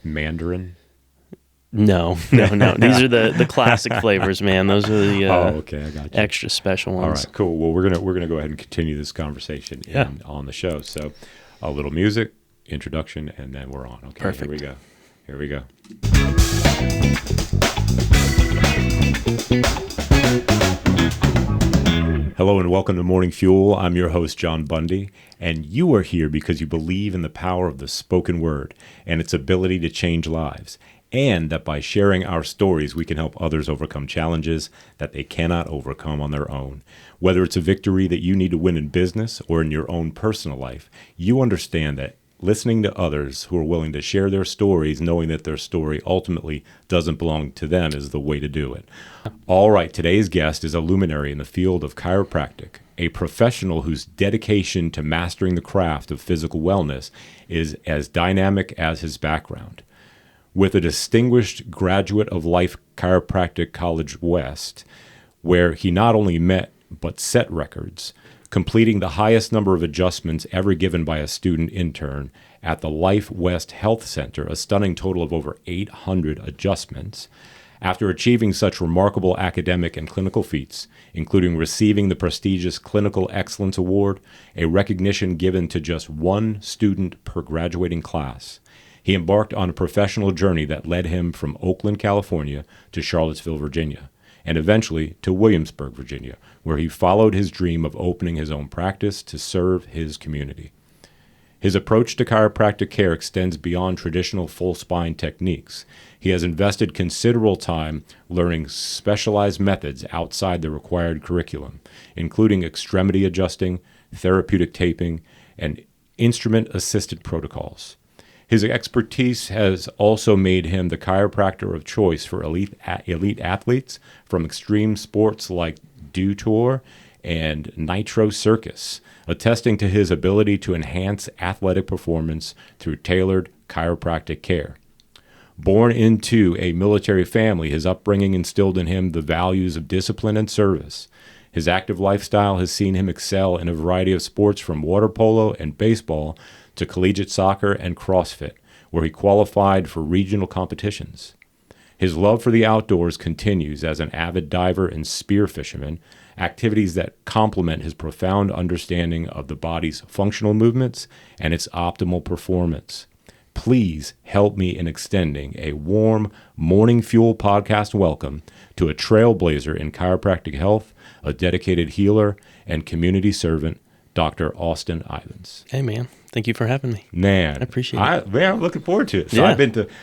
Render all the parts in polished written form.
Mandarin? No. These are the classic flavors, man. Those are the okay, I got you. Extra special ones. All right, cool. Well, we're gonna go ahead and continue this conversation on the show. So, a little music, introduction, and then we're on. Okay, Perfect. Here we go. Hello and welcome to Morning Fuel. I'm your host, John Bundy, and you are here because you believe in the power of the spoken word and its ability to change lives, and that by sharing our stories, we can help others overcome challenges that they cannot overcome on their own. Whether it's a victory that you need to win in business or in your own personal life, you understand that listening to others who are willing to share their stories, knowing that their story ultimately doesn't belong to them, is the way to do it. All right, today's guest is a luminary in the field of chiropractic, a professional whose dedication to mastering the craft of physical wellness is as dynamic as his background. With a distinguished graduate of Life Chiropractic College West, where he not only met but set records, completing the highest number of adjustments ever given by a student intern at the Life West Health Center, a stunning total of over 800 adjustments. After achieving such remarkable academic and clinical feats, including receiving the prestigious Clinical Excellence Award, a recognition given to just one student per graduating class, he embarked on a professional journey that led him from Oakland, California to Charlottesville, Virginia, and eventually to Williamsburg, Virginia, where he followed his dream of opening his own practice to serve his community. His approach to chiropractic care extends beyond traditional full spine techniques. He has invested considerable time learning specialized methods outside the required curriculum, including extremity adjusting, therapeutic taping, and instrument-assisted protocols. His expertise has also made him the chiropractor of choice for elite athletes from extreme sports like Dew Tour and Nitro Circus, attesting to his ability to enhance athletic performance through tailored chiropractic care. Born into a military family, his upbringing instilled in him the values of discipline and service. His active lifestyle has seen him excel in a variety of sports from water polo and baseball to collegiate soccer and CrossFit, where he qualified for regional competitions. His love for the outdoors continues as an avid diver and spear fisherman, activities that complement his profound understanding of the body's functional movements and its optimal performance. Please help me in extending a warm Morning Fuel podcast welcome to a trailblazer in chiropractic health, a dedicated healer, and community servant, Dr. Austin Ivins. Hey, man. Thank you for having me. Man, I appreciate it. Man, I'm looking forward to it. So yeah.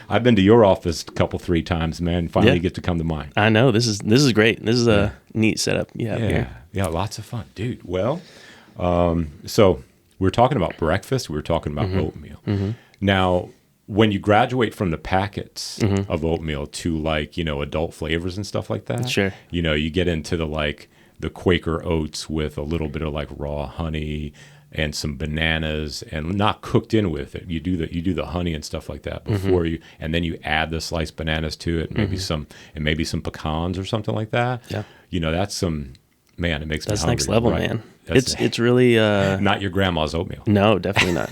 I've been to your office three times, man. Finally get to come to mine. I know this is great. This is a neat setup you have here. Yeah, lots of fun, dude. Well, so we were talking about breakfast. We were talking about oatmeal. Mm-hmm. Now, when you graduate from the packets of oatmeal to adult flavors and stuff like that, sure. You get into the Quaker oats with a little bit of raw honey and some bananas, and not cooked in with it. You do the honey and stuff like that before you, and then you add the sliced bananas to it, and maybe some pecans or something like that. Yeah, that's some, man. It makes me hungry. That's next level, right? Man. It's really not your grandma's oatmeal. No, definitely not.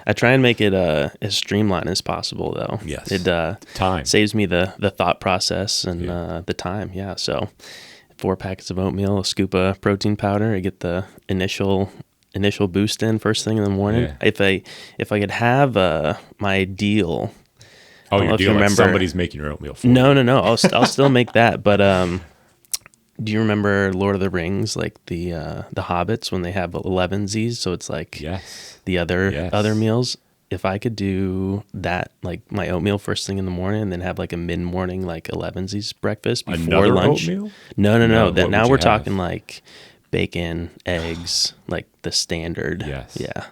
I try and make it as streamlined as possible, though. Yes, it time saves me the thought process and the time. Yeah, so 4 packets of oatmeal, a scoop of protein powder. I get the initial boost in first thing in the morning. Yeah. If I could have my ideal. Oh, your deal, like somebody's making your oatmeal for you. No. I'll still make that. But do you remember Lord of the Rings, like the hobbits when they have 11sies? So it's like the other meals. If I could do that, like my oatmeal first thing in the morning, and then have like a mid-morning 11sies breakfast before Another lunch. Oatmeal? No. That now we're talking like bacon, eggs, like the standard. Yes. Yeah.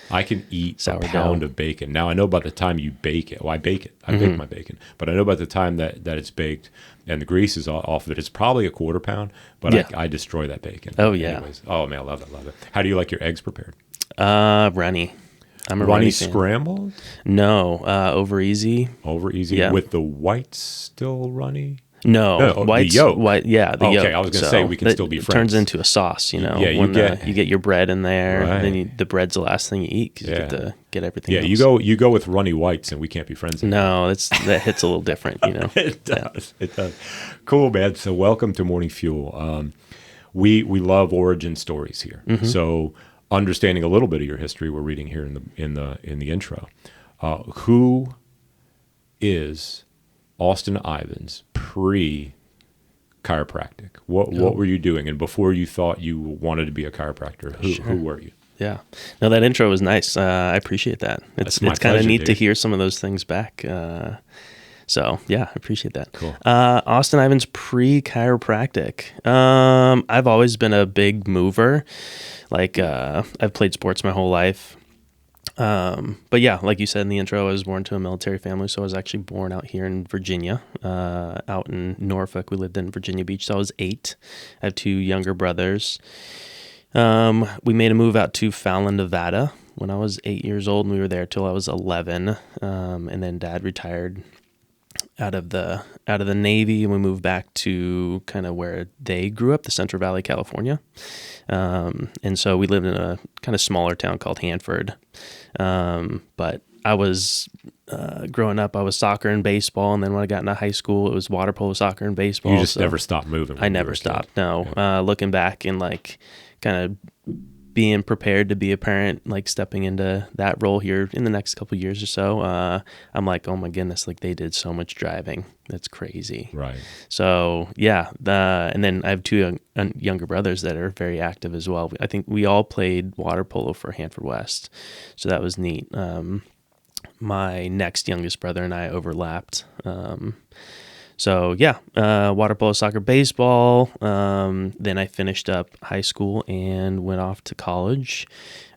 I can eat sourdough. A pound of bacon. Now, I know by the time you bake it, I bake it. I bake my bacon. But I know by the time that it's baked and the grease is off of it, it's probably a quarter pound, but I destroy that bacon. Oh, yeah. Anyways. Oh, man, I love it. How do you like your eggs prepared? Runny. I'm a runny fan. Scrambled? No, over easy. Over easy? Yeah. With the whites still runny? No, the yolk. White, yeah, the yolk. Okay, I was going to say we can still be friends. It turns into a sauce, Yeah, when you get your bread in there, right. then the bread's the last thing you eat because you get to get everything else. You go with runny whites and we can't be friends anymore. No, that hits a little different, It does. Yeah. It does. Cool, man. So welcome to Morning Fuel. We love origin stories here. Mm-hmm. So understanding a little bit of your history, we're reading here in the intro. Who is Austin Ivins pre-chiropractic? What were you doing? And before you thought you wanted to be a chiropractor, who were you? Yeah. No, that intro was nice. I appreciate that. It's kind of neat to hear some of those things back. So yeah, I appreciate that. Cool. Austin Ivins pre-chiropractic. I've always been a big mover. Like I've played sports my whole life. But yeah, like you said in the intro, I was born to a military family. So I was actually born out here in Virginia, out in Norfolk. We lived in Virginia Beach. So I was 8. I have 2 younger brothers. We made a move out to Fallon, Nevada when I was 8 years old, and we were there till I was 11. And then Dad retired out of the Navy, and we moved back to kind of where they grew up, the Central Valley, California. And so we lived in a kind of smaller town called Hanford. But I was growing up, I was soccer and baseball, and then when I got into high school, it was water polo, soccer, and baseball. You just never stopped moving. I never stopped. No, yeah. Looking back and like kind of being prepared to be a parent, like stepping into that role here in the next couple of years or so, I'm like, oh my goodness, like they did so much driving. That's crazy. Right. So yeah, and then I have 2 younger brothers that are very active as well. I think we all played water polo for Hanford West, so that was neat. My next youngest brother and I overlapped. So yeah, water polo, soccer, baseball. Then I finished up high school and went off to college,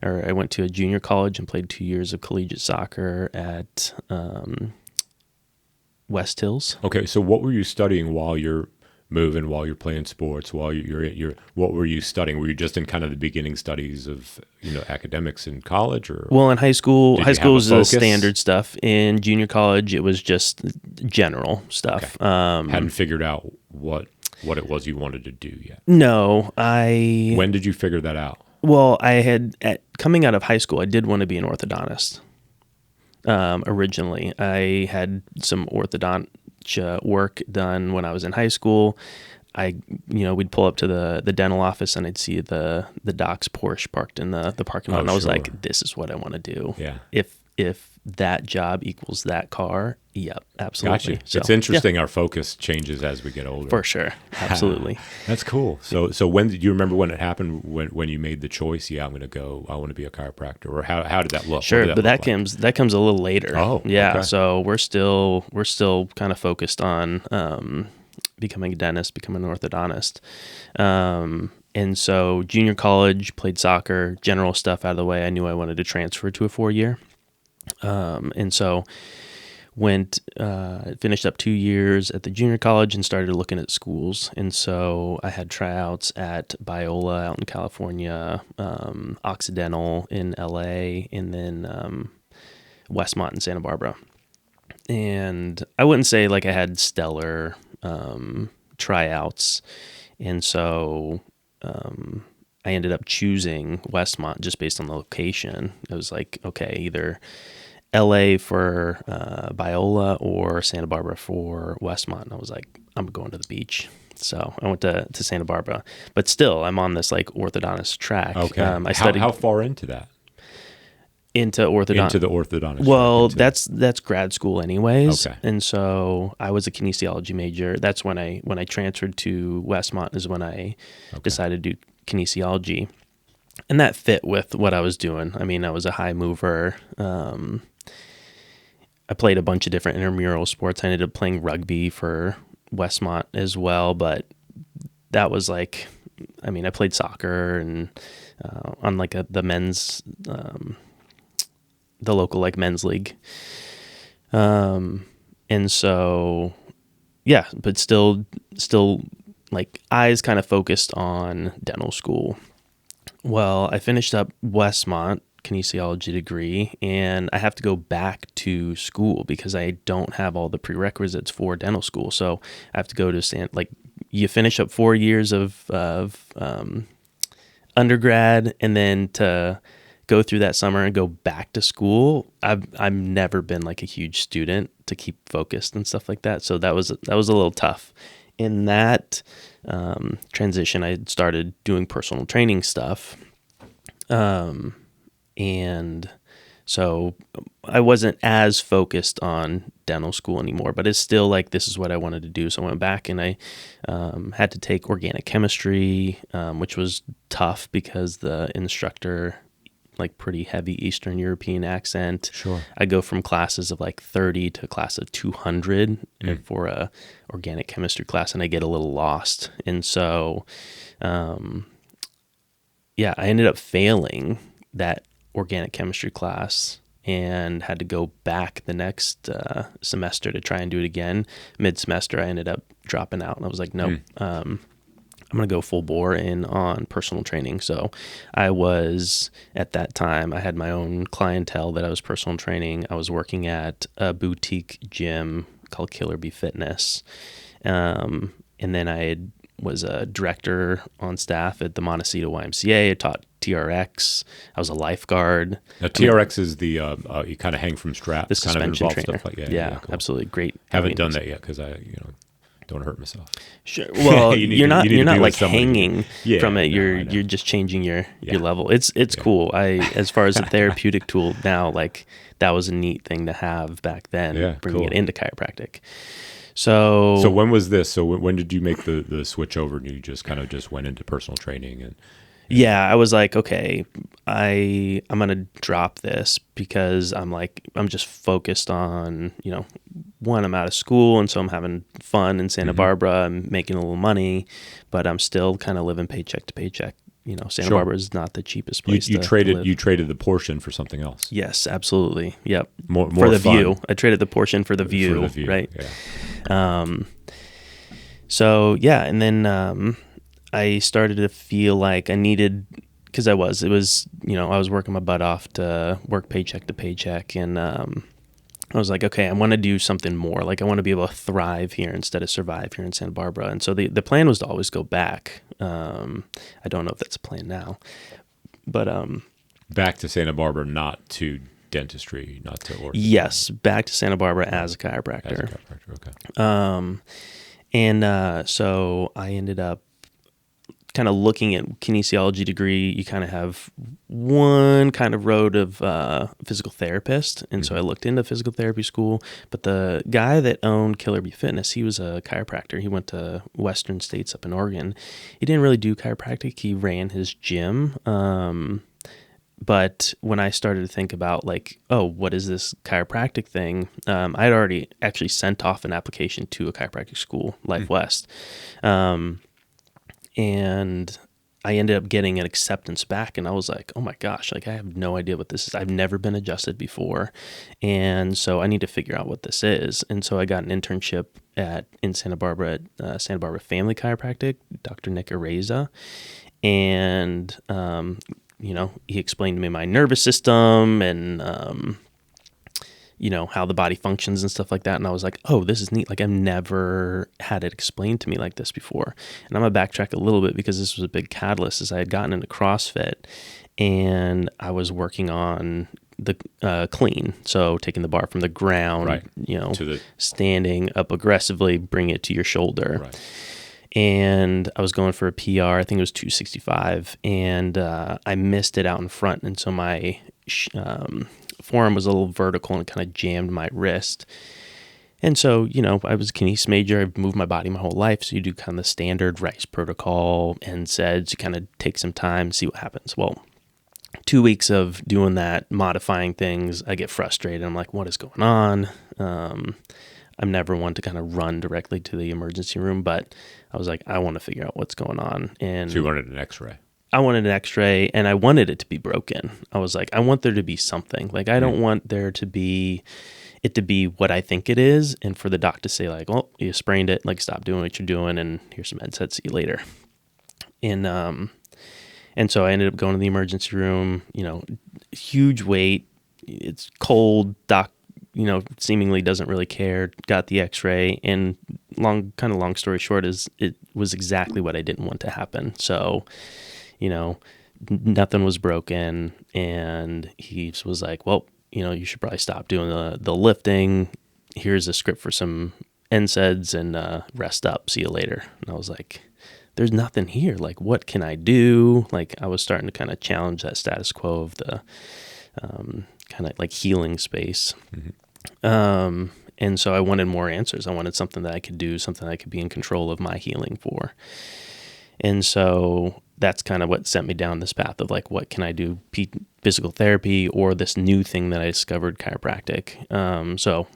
or I went to a junior college and played 2 years of collegiate soccer at West Hills. Okay, so what were you studying while you're moving, while you're playing sports, while what were you studying? Were you just in kind of the beginning studies of academics in college, or? Well, in high school was the standard stuff. In junior college, it was just general stuff. Okay. Hadn't figured out what it was you wanted to do yet. No, When did you figure that out? Well, coming out of high school, I did want to be an orthodontist. Originally, I had some orthodontia work done when I was in high school. We'd pull up to the dental office and I'd see the doc's Porsche parked in the parking lot, and I was like, "This is what I want to do." Yeah. If that job equals that car, yep, absolutely. Gotcha. So, it's interesting. Yeah. Our focus changes as we get older. For sure, absolutely. That's cool. So when did you remember when it happened? When you made the choice? Yeah, I want to be a chiropractor. Or how did that look? Sure, but that comes a little later. Oh, yeah. Okay. So we're still kind of focused on becoming a dentist, becoming an orthodontist. And so junior college, played soccer, general stuff out of the way. I knew I wanted to transfer to a 4-year. And so finished up 2 years at the junior college and started looking at schools. And so I had tryouts at Biola out in California, Occidental in LA, and then Westmont in Santa Barbara. And I wouldn't say like I had stellar tryouts. And so I ended up choosing Westmont just based on the location. It was like, okay, either LA for Biola or Santa Barbara for Westmont. And I was like, I'm going to the beach. So I went to Santa Barbara, but still I'm on this like orthodontist track. Okay. I studied how far into that? Into the orthodontist. Well, that's grad school anyways. Okay. And so I was a kinesiology major. That's when I transferred to Westmont is when I decided to do kinesiology. And that fit with what I was doing. I mean, I was a high mover. I played a bunch of different intramural sports. I ended up playing rugby for Westmont as well, but that was like, I mean, I played soccer and on like the men's, the local like men's league. And so, yeah, but still like eyes kind of focused on dental school. Well, I finished up Westmont, kinesiology degree, and I have to go back to school because I don't have all the prerequisites for dental school. So I have to go to you finish up 4 years of undergrad, and then to go through that summer and go back to school. I've never been like a huge student to keep focused and stuff like that. So that was a little tough. In that transition, I started doing personal training stuff. And so I wasn't as focused on dental school anymore, but it's still like, this is what I wanted to do. So I went back and I had to take organic chemistry, which was tough because the instructor, like pretty heavy Eastern European accent. Sure. I go from classes of like 30 to a class of 200 and for a organic chemistry class, and I get a little lost. And so, I ended up failing that organic chemistry class and had to go back the next semester to try and do it again. Mid-semester, I ended up dropping out, and I was like, no, I'm going to go full bore in on personal training. So I was, at that time, I had my own clientele that I was personal training. I was working at a boutique gym called Killer Bee Fitness. And then was a director on staff at the Montecito YMCA. I taught TRX. I was a lifeguard. Now, TRX is the, you kind of hang from straps. The suspension trainer. Stuff like, yeah, cool. Absolutely. Great. Haven't done that yet because I, don't hurt myself. Sure. Well, you're not like hanging from it. No, you're just changing your level. It's cool. As far as a therapeutic tool now, like that was a neat thing to have back then, bringing it into chiropractic. So when was this? So when did you make the switch over? And you just went into personal training and. Yeah, I was like, okay, I'm going to drop this because I'm just focused on, one, I'm out of school, and so I'm having fun in Santa Barbara. I'm making a little money, but I'm still kind of living paycheck to paycheck. Santa Barbara is not the cheapest place you to traded, live. You traded the portion for something else. Yes, absolutely. Yep. More for the fun. view. I traded the portion for the view, right? Yeah. And then I started to feel like I needed, because I was working my butt off to work paycheck to paycheck, and I was like, okay, I want to do something more. Like I want to be able to thrive here instead of survive here in Santa Barbara. And so the plan was to always go back. I don't know if that's a plan now, but back to Santa Barbara, not to dentistry, not to ortho. Yes, back to Santa Barbara as a chiropractor. Okay. So I ended up kind of looking at kinesiology degree. You kind of have one kind of road of physical therapist, and so I looked into physical therapy school. But the guy that owned Killer Bee Fitness, he was a chiropractor. He went to Western States up in Oregon. He didn't really do chiropractic. He ran his gym. But when I started to think about like, oh, what is this chiropractic thing? I'd already actually sent off an application to a chiropractic school, Life West. And I ended up getting an acceptance back, and I was like, oh my gosh, like I have no idea what this is. I've never been adjusted before. And so I need to figure out what this is. And so I got an internship in Santa Barbara at Santa Barbara Family Chiropractic, Dr. Nick Areza. And, he explained to me my nervous system and, how the body functions and stuff like that. And I was like, oh, this is neat. Like I've never had it explained to me like this before. And I'm going to backtrack a little bit because this was a big catalyst as I had gotten into CrossFit and I was working on the clean. So taking the bar from the ground, standing up aggressively, bring it to your shoulder. Right. And I was going for a PR, I think it was 265, and I missed it out in front. And so my forearm was a little vertical and it kind of jammed my wrist. And so, I was a kinesis major. I've moved my body my whole life. So you do kind of the standard RICE protocol, NSAIDs, you kind of take some time, see what happens. Well, 2 weeks of doing that, modifying things, I get frustrated. I'm like, what is going on? I'm never one to kind of run directly to the emergency room, but I was like, I want to figure out what's going on. And so you wanted an x-ray? I wanted an x-ray, and I wanted it to be broken. I was like, I want there to be something. Like, I don't want there to be what I think it is, and for the doc to say like, well, you sprained it, like stop doing what you're doing, and here's some meds, see you later. And And so I ended up going to the emergency room, huge wait. It's cold. Doc, seemingly doesn't really care. Got the x-ray, and long story short is it was exactly what I didn't want to happen. So, nothing was broken, and he was like, well, you should probably stop doing the lifting. Here's a script for some NSAIDs and rest up. See you later. And I was like, there's nothing here. Like, what can I do? Like, I was starting to kind of challenge that status quo of the kind of like healing space. And so I wanted more answers. I wanted something that I could do, something I could be in control of my healing for. And so that's kind of what sent me down this path of like, what can I do? Physical therapy, or this new thing that I discovered, chiropractic. So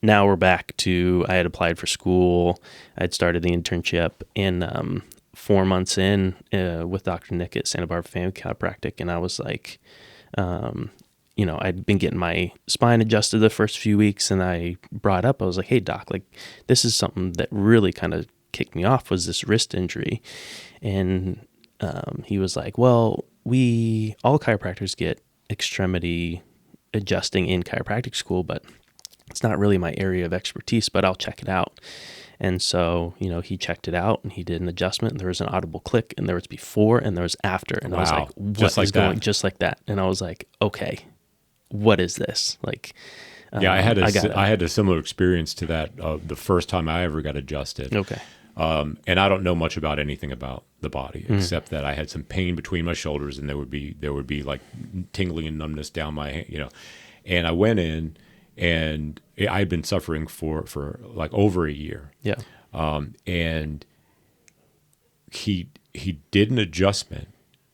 now we're back to, I had applied for school. I'd started the internship in 4 months in with Dr. Nick at Santa Barbara Family Chiropractic. And I was like, I'd been getting my spine adjusted the first few weeks, and I brought up, I was like, hey doc, like this is something that really kind of kicked me off, was this wrist injury. And he was like, well, all chiropractors get extremity adjusting in chiropractic school, but it's not really my area of expertise, but I'll check it out. And so, he checked it out, and he did an adjustment, and there was an audible click, and there was before and there was after. And I was like, what is going just like that? And I was like, okay, what is this? Like, I had a similar experience to that the first time I ever got adjusted. Okay. And I don't know much about anything about the body, except that I had some pain between my shoulders, and there would be like tingling and numbness down my hand, and I went in, and I had been suffering for like over a year. Yeah. And he did an adjustment,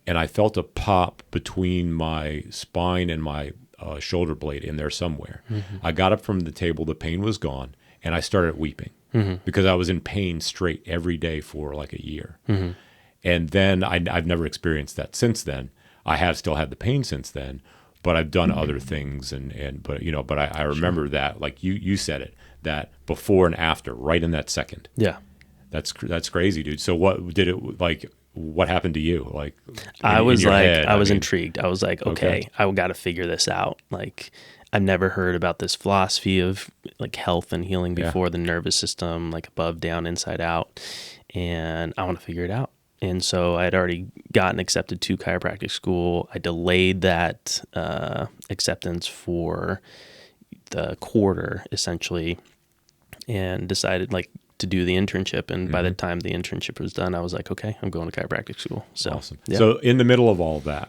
and I felt a pop between my spine and my shoulder blade in there somewhere. I got up from the table, the pain was gone, and I started weeping because I was in pain straight every day for like a year. And then I've never experienced that since then. I have still had the pain since then, but I've done other things, but I remember that, like you said it, that before and after, right in that second. Yeah. That's crazy, dude. So what happened to you? Like, I was intrigued. I was like, okay, I got to figure this out. Like, I've never heard about this philosophy of like health and healing before, the nervous system, like above, down, inside out. And I want to figure it out. And so I had already gotten accepted to chiropractic school. I delayed that acceptance for the quarter, essentially, and decided like to do the internship. And by the time the internship was done, I was like, okay, I'm going to chiropractic school. So, awesome. Yeah. So in the middle of all of that,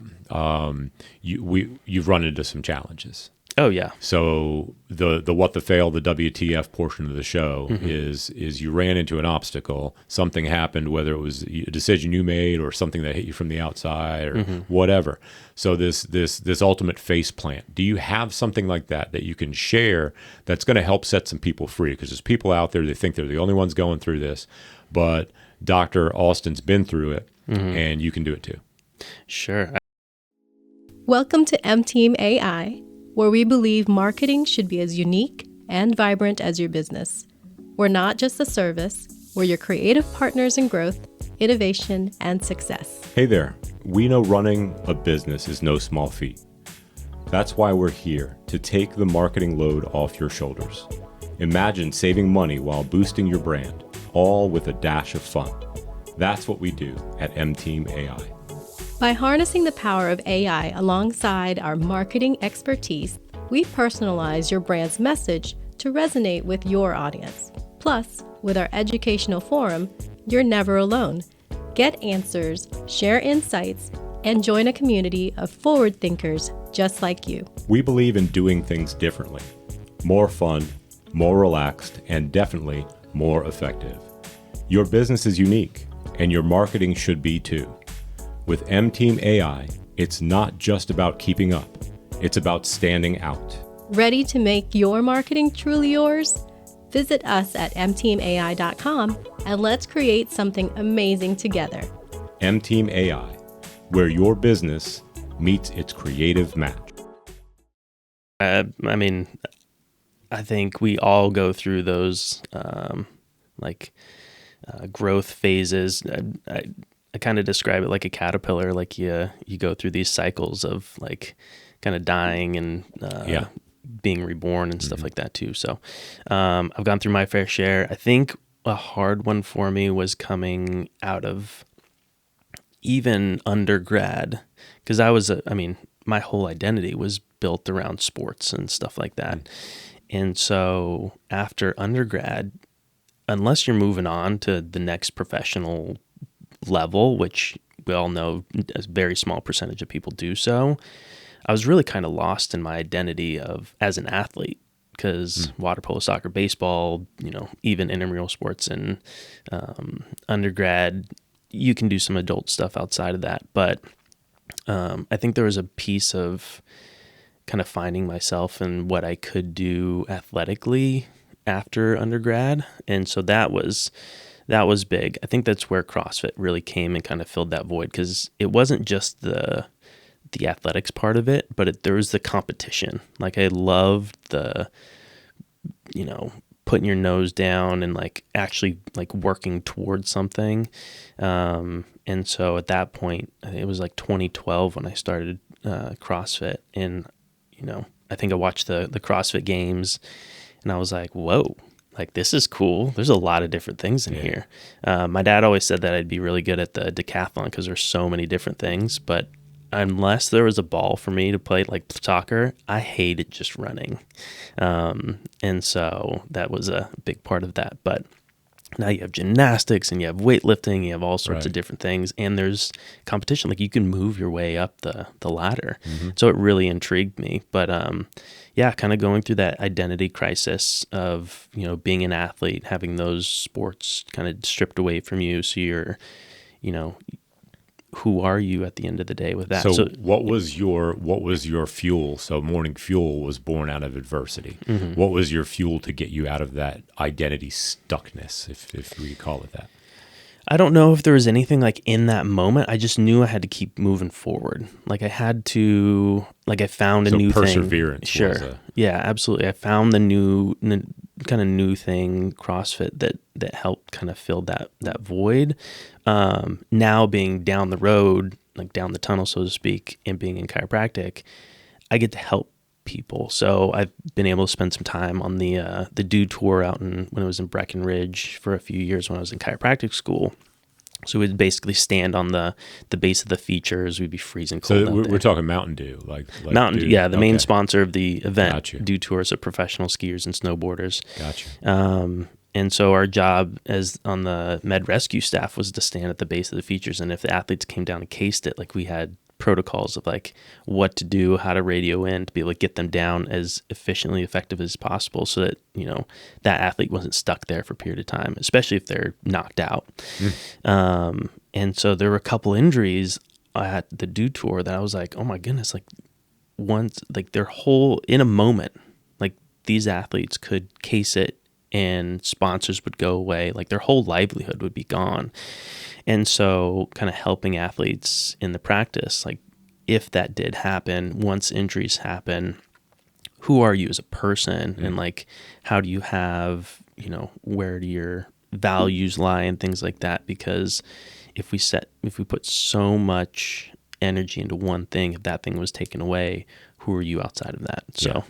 you've run into some challenges. Oh yeah. So the what the fail, the WTF portion of the show is you ran into an obstacle, something happened, whether it was a decision you made or something that hit you from the outside or whatever. So this ultimate face plant. Do you have something like that you can share that's going to help set some people free? Because there's people out there that think they're the only ones going through this, but Dr. Alston's been through it, and you can do it too. Sure. Welcome to M-Team AI, where we believe marketing should be as unique and vibrant as your business. We're not just a service, we're your creative partners in growth, innovation, and success. Hey there, we know running a business is no small feat. That's why we're here, to take the marketing load off your shoulders. Imagine saving money while boosting your brand, all with a dash of fun. That's what we do at M-Team AI. By harnessing the power of AI alongside our marketing expertise, we personalize your brand's message to resonate with your audience. Plus, with our educational forum, you're never alone. Get answers, share insights, and join a community of forward thinkers just like you. We believe in doing things differently, more fun, more relaxed, and definitely more effective. Your business is unique, and your marketing should be too. With M-Team AI, it's not just about keeping up, it's about standing out. Ready to make your marketing truly yours? Visit us at mteamai.com and let's create something amazing together. M-Team AI, where your business meets its creative match. I think we all go through those growth phases. I kind of describe it like a caterpillar, like you go through these cycles of like kind of dying and being reborn and stuff like that too. So I've gone through my fair share. I think a hard one for me was coming out of even undergrad, because my whole identity was built around sports and stuff like that. And so after undergrad, unless you're moving on to the next professional level, which we all know a very small percentage of people do so, I was really kind of lost in my identity as an athlete, because water polo, soccer, baseball, even intramural sports and undergrad, you can do some adult stuff outside of that. But I think there was a piece of kind of finding myself and what I could do athletically after undergrad. And so that was big. I think that's where CrossFit really came and kind of filled that void, because it wasn't just the athletics part of it, but there was the competition. Like I loved the, putting your nose down and like actually like working towards something. And so at that point, it was like 2012 when I started CrossFit, and I think I watched the CrossFit games, and I was like, whoa, like this is cool. There's a lot of different things in here. My dad always said that I'd be really good at the decathlon because there's so many different things, but unless there was a ball for me to play like soccer, I hated just running. And so that was a big part of that. But now you have gymnastics and you have weightlifting, you have all sorts of different things, and there's competition. Like you can move your way up the ladder. So it really intrigued me. But kind of going through that identity crisis of, being an athlete, having those sports kind of stripped away from you. So you're, who are you at the end of the day with that? So what was your fuel? So Morning Fuel was born out of adversity. What was your fuel to get you out of that identity stuckness, if we call it that? I don't know if there was anything like in that moment. I just knew I had to keep moving forward. Like I had to, like I found a new perseverance. Thing. Sure. Yeah, absolutely. I found the new thing, CrossFit, that helped kind of fill that void. Now being down the road, like down the tunnel, so to speak, and being in chiropractic, I get to help people. So I've been able to spend some time on the DO tour when I was in Breckenridge for a few years when I was in chiropractic school. So we'd basically stand on the base of the features. We'd be freezing cold. So we're talking Mountain Dew, like Mountain Dew. Yeah, the main sponsor of the event. Gotcha. DO tours of professional skiers and snowboarders. Gotcha. And so our job as on the med rescue staff was to stand at the base of the features. And if the athletes came down and cased it, like we had protocols of like what to do, how to radio in to be able to get them down as efficiently effective as possible, so that that athlete wasn't stuck there for a period of time, especially if they're knocked out. And so there were a couple injuries at the DO tour that I was like, oh my goodness, like once, like their whole, in a moment, like these athletes could case it and sponsors would go away, like their whole livelihood would be gone. And so kind of helping athletes in the practice, like if that did happen, once injuries happen, who are you as a person? And like, how do you have, where do your values lie and things like that? Because if we put so much energy into one thing, if that thing was taken away, who are you outside of that? So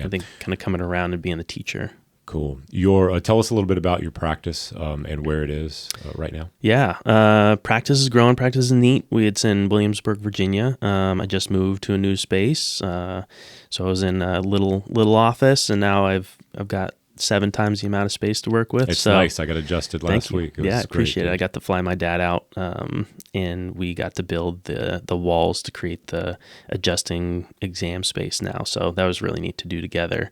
I think kind of coming around and being the teacher. Cool. Tell us a little bit about your practice and where it is right now. Yeah, practice is growing. Practice is neat. It's in Williamsburg, Virginia. I just moved to a new space, so I was in a little office, and now I've got 7 times the amount of space to work with. It's nice. I got adjusted last week. I appreciate it. I got to fly my dad out, and we got to build the walls to create the adjusting exam space now. So that was really neat to do together.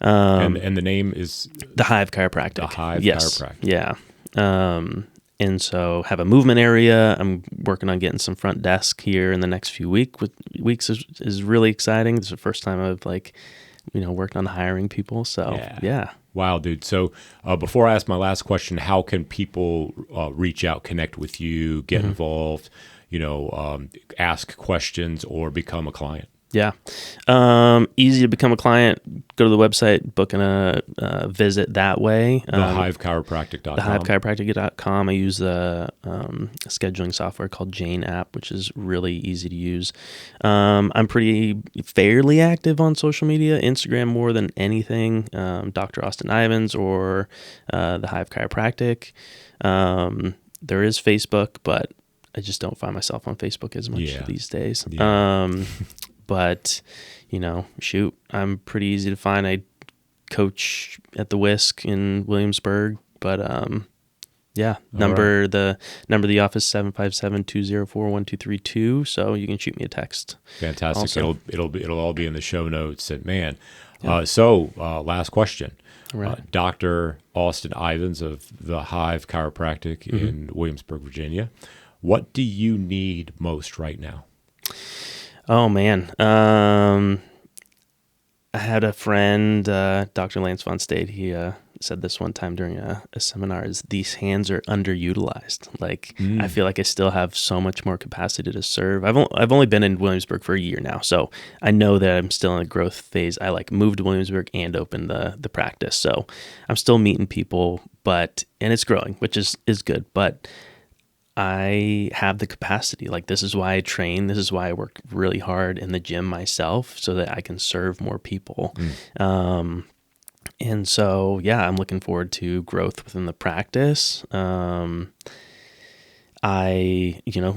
And the name is? The Hive Chiropractic. The Hive Chiropractic. Yeah. And so have a movement area. I'm working on getting some front desk here in the next few weeks is really exciting. This is the first time I've worked on hiring people. So yeah. Wow, dude. So before I ask my last question, how can people reach out, connect with you, get involved, ask questions, or become a client? Yeah. Easy to become a client. Go to the website, book a visit that way. TheHiveChiropractic.com. TheHiveChiropractic.com. I use the scheduling software called Jane app, which is really easy to use. I'm fairly active on social media, Instagram more than anything. Dr. Austin Ivins or The Hive Chiropractic. There is Facebook, but I just don't find myself on Facebook as much these days. Yeah. But, shoot, I'm pretty easy to find. I coach at the Whisk in Williamsburg, but number of the office 757-204-1232, so you can shoot me a text. Fantastic. Also. It'll all be in the show notes. And man, last question. Right. Dr. Austin Ivins of the Hive Chiropractic in Williamsburg, Virginia. What do you need most right now? Oh, man. I had a friend, Dr. Lance Von Stade. He said this one time during a seminar, is these hands are underutilized. I feel like I still have so much more capacity to serve. I've only been in Williamsburg for a year now, so I know that I'm still in a growth phase. I moved to Williamsburg and opened the practice, so I'm still meeting people, and it's growing, which is good, but I have the capacity. This is why I train. This is why I work really hard in the gym myself so that I can serve more people. And so, I'm looking forward to growth within the practice.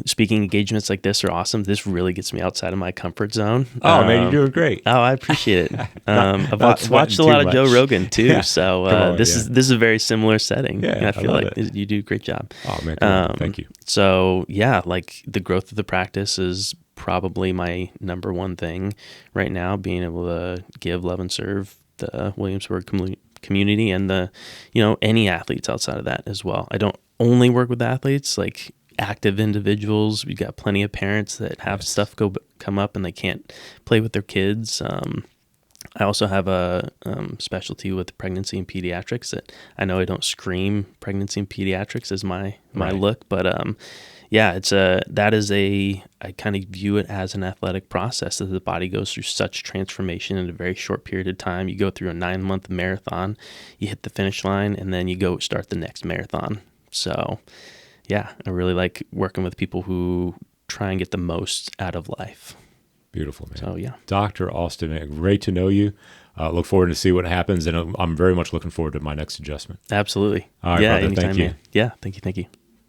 Speaking engagements like this are awesome. This really gets me outside of my comfort zone. Oh, man, you're doing great. Oh, I appreciate it. I've watched a lot of Joe Rogan too. Yeah. So this is a very similar setting. Yeah, I feel like you do a great job. Oh, man, cool. Thank you. So the growth of the practice is probably my number one thing right now, being able to give, love, and serve the Williamsburg community and any athletes outside of that as well. I don't only work with athletes, active individuals. We got plenty of parents that have stuff come up and they can't play with their kids. I also have a specialty with pregnancy and pediatrics that I know I don't scream pregnancy and pediatrics as my look, but I kind of view it as an athletic process that the body goes through such transformation in a very short period of time. You go through a 9-month marathon, you hit the finish line, and then you go start the next marathon. So, I really like working with people who try and get the most out of life. Beautiful, man. So, Dr. Austin, man, great to know you. Look forward to see what happens, and I'm very much looking forward to my next adjustment. Absolutely. All right, brother, anytime, thank you. Man. Yeah, thank you.